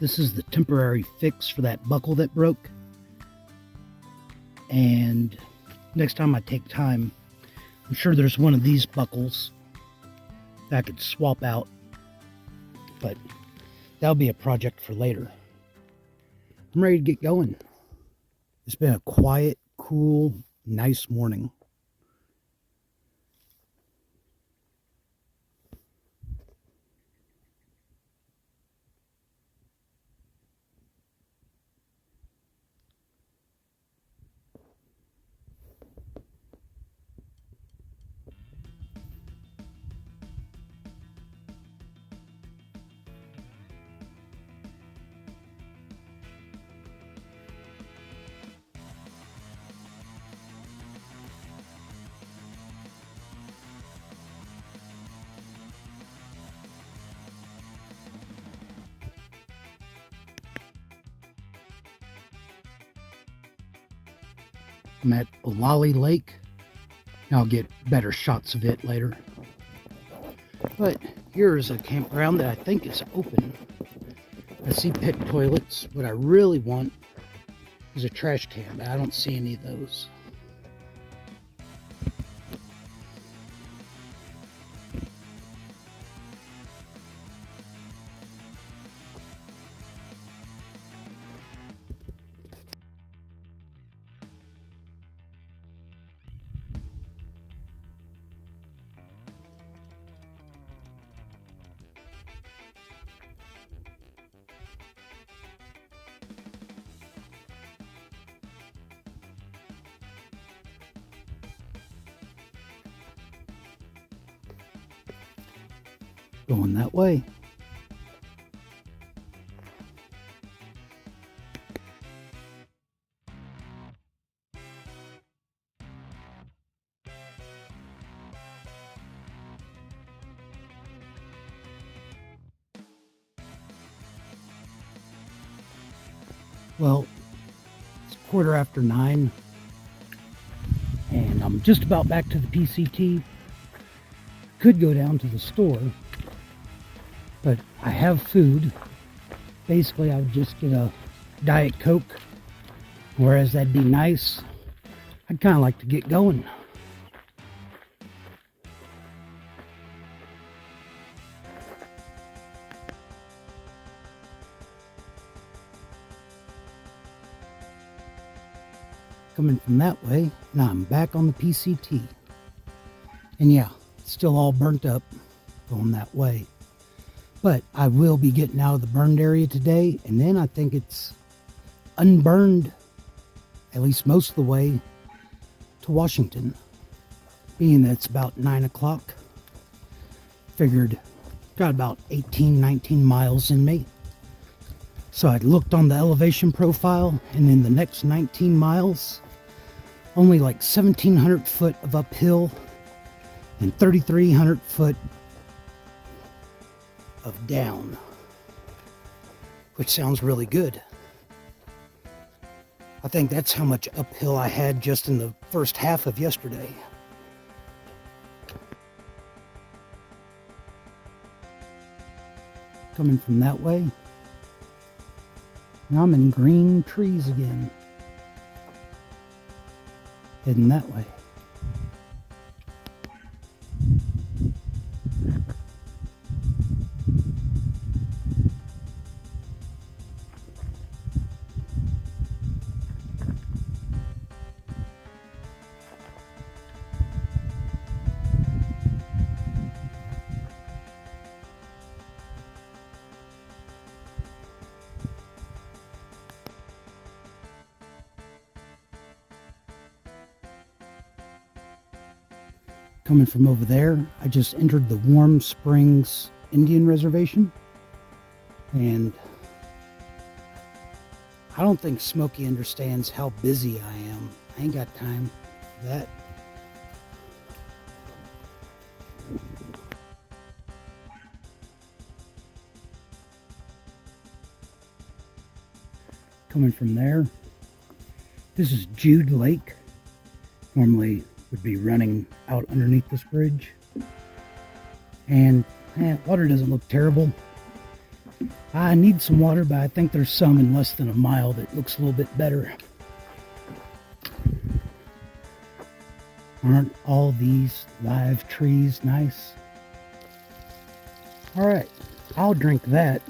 This is the temporary fix for that buckle that broke. And next time I take time, I'm sure there's one of these buckles that I could swap out, but that'll be a project for later. I'm ready to get going. It's been a quiet, cool, nice morning. I'm at Horseshoe Lake. I'll get better shots of it later. But here's a campground that I think is open. I see pit toilets. What I really want is a trash can, but I don't see any of those. Going that way. Well, it's 9:15, and I'm just about back to the PCT. Could go down to the store, but I have food. Basically, I would just get a Diet Coke, whereas that'd be nice. I'd kind of like to get going. Coming from that way, now I'm back on the PCT. And yeah, it's still all burnt up going that way. But I will be getting out of the burned area today, and then I think it's unburned, at least most of the way, to Washington. Being that it's about 9 o'clock, figured got about 18, 19 miles in me. So I looked on the elevation profile, and in the next 19 miles, only like 1,700 foot of uphill and 3,300 foot of down, which sounds really good. I think that's how much uphill I had just in the first half of yesterday. Coming from that way, now I'm in green trees again. Heading that way. Coming from over there, I just entered the Warm Springs Indian Reservation, and I don't think Smokey understands how busy I am. I ain't got time for that. Coming from there, this is Jude Lake. Normally would be running out underneath this bridge, and water doesn't look terrible. I need some water, but I think there's some in less than a mile that looks a little bit better. Aren't all these live trees nice? All right, I'll drink that.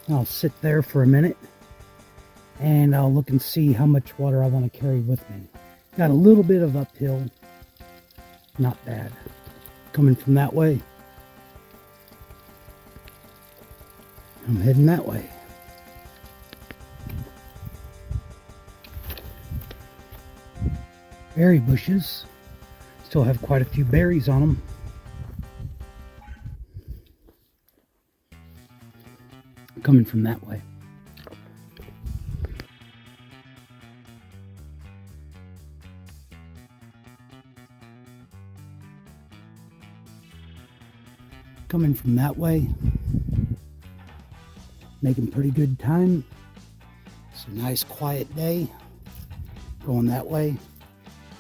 I'll sit there for a minute and I'll look and see how much water I want to carry with me. Got a little bit of uphill, not bad. Coming from that way. I'm heading that way. Berry bushes. Still have quite a few berries on them. Coming from that way. Coming from that way. Making pretty good time. It's a nice quiet day. Going that way.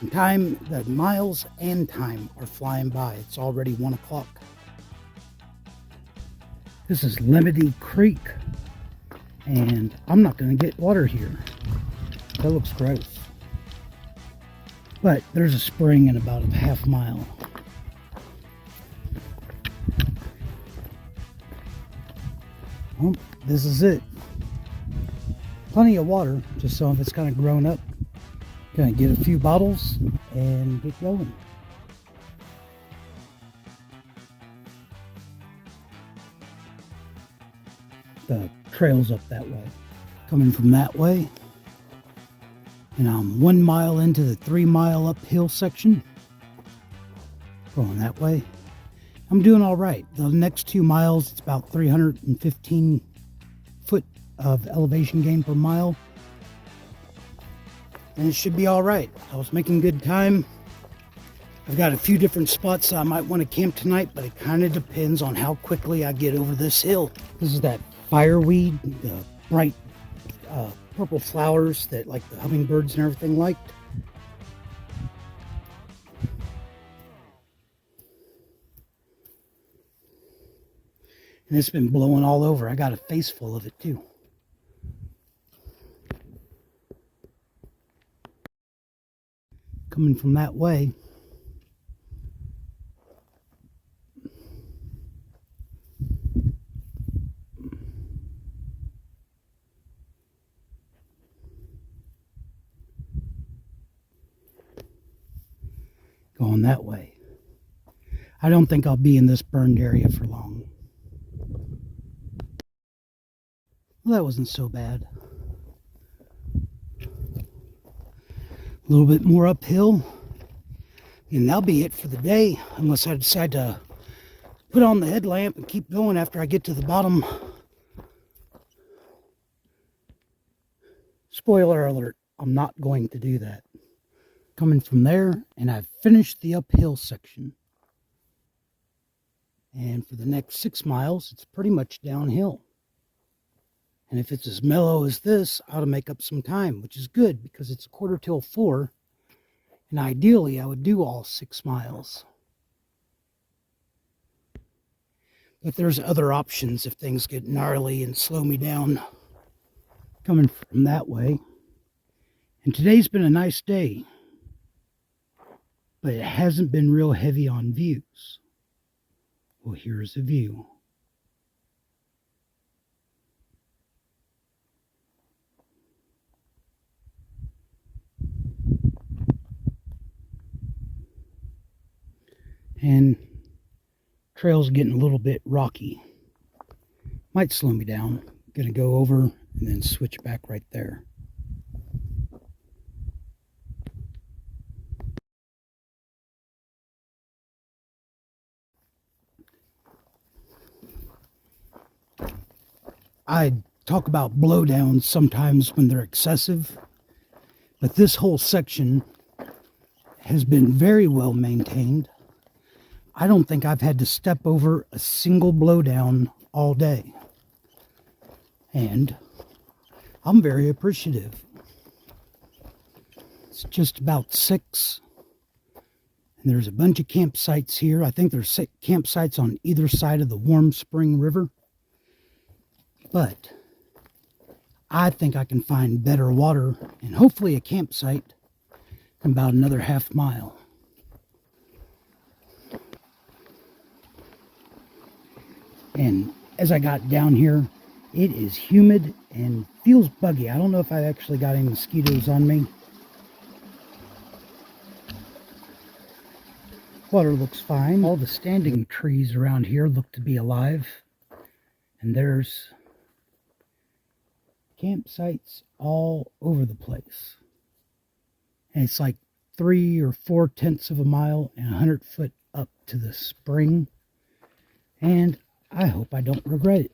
And time, the miles and time are flying by. It's already 1 o'clock. This is Lemony Creek, and I'm not going to get water here. That looks gross. But there's a spring in about a half mile. Well, this is it. Plenty of water, just so if it's kind of grown up. Gonna get a few bottles and get going. The trail's up that way. Coming from that way. And I'm 1 mile into the 3 mile uphill section. Going that way. I'm doing all right. The next 2 miles, it's about 315 foot of elevation gain per mile. And it should be all right. I was making good time. I've got a few different spots I might want to camp tonight, but it kind of depends on how quickly I get over this hill. This is that fireweed, the bright purple flowers that like the hummingbirds and everything liked. And it's been blowing all over. I got a face full of it too. Coming from that way. Going that way. I don't think I'll be in this burned area for long. Well, that wasn't so bad. A little bit more uphill, and that'll be it for the day, unless I decide to put on the headlamp and keep going after I get to the bottom. Spoiler alert, I'm not going to do that. Coming from there, and I've finished the uphill section. And for the next 6 miles, it's pretty much downhill. And if it's as mellow as this, I ought to make up some time, which is good because it's 4:45. And ideally, I would do all 6 miles. But there's other options if things get gnarly and slow me down. Coming from that way. And today's been a nice day. But it hasn't been real heavy on views. Well, here's a view. And trail's getting a little bit rocky. Might slow me down. Gonna go over and then switch back right there. I talk about blowdowns sometimes when they're excessive, but this whole section has been very well maintained. I don't think I've had to step over a single blowdown all day. And I'm very appreciative. It's just about 6. And there's a bunch of campsites here. I think there's 6 campsites on either side of the Warm Spring River. But I think I can find better water and hopefully a campsite in about another half mile. And as I got down here, it is humid and feels buggy. I don't know if I actually got any mosquitoes on me. Water looks fine. All the standing trees around here look to be alive. And there's campsites all over the place. And it's like 3 or 4/10 of a mile and 100 foot up to the spring. And I hope I don't regret it.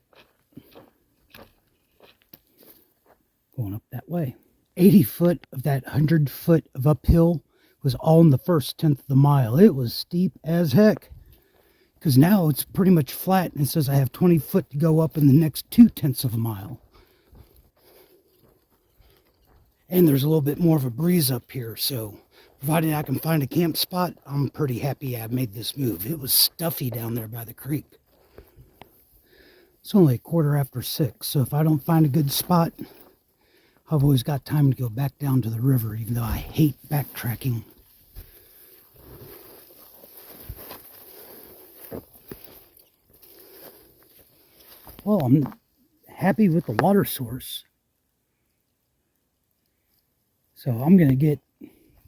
Going up that way. 80 foot of that 100 foot of uphill was all in the first 10th of the mile. It was steep as heck. Because now it's pretty much flat and it says I have 20 foot to go up in the next 2/10 of a mile. And there's a little bit more of a breeze up here, so provided I can find a camp spot, I'm pretty happy I made this move. It was stuffy down there by the creek. It's only 6:15, so if I don't find a good spot, I've always got time to go back down to the river, even though I hate backtracking. Well, I'm happy with the water source. So I'm going to get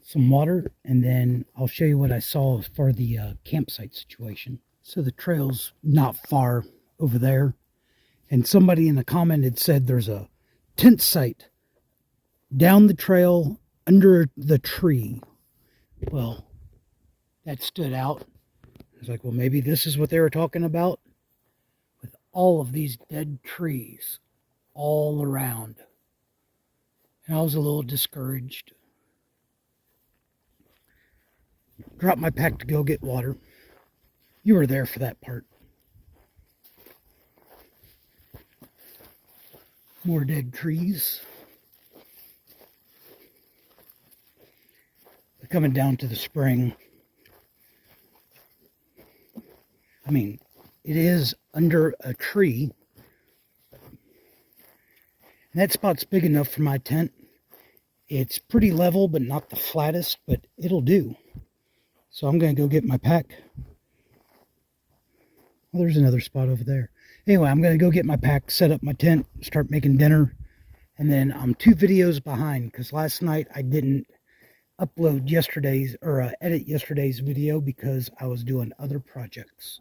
some water and then I'll show you what I saw as far as the campsite situation. So the trail's not far over there. And somebody in the comment had said there's a tent site down the trail under the tree. Well, that stood out. I was like, well, maybe this is what they were talking about. With all of these dead trees all around. And I was a little discouraged. Dropped my pack to go get water. You were there for that part. More dead trees. They're coming down to the spring. I mean, it is under a tree. And that spot's big enough for my tent. It's pretty level, but not the flattest, but it'll do. So I'm going to go get my pack. Well, there's another spot over there. Anyway, I'm going to go get my pack, set up my tent, start making dinner. And then I'm 2 videos behind because last night I didn't upload yesterday's or edit yesterday's video because I was doing other projects.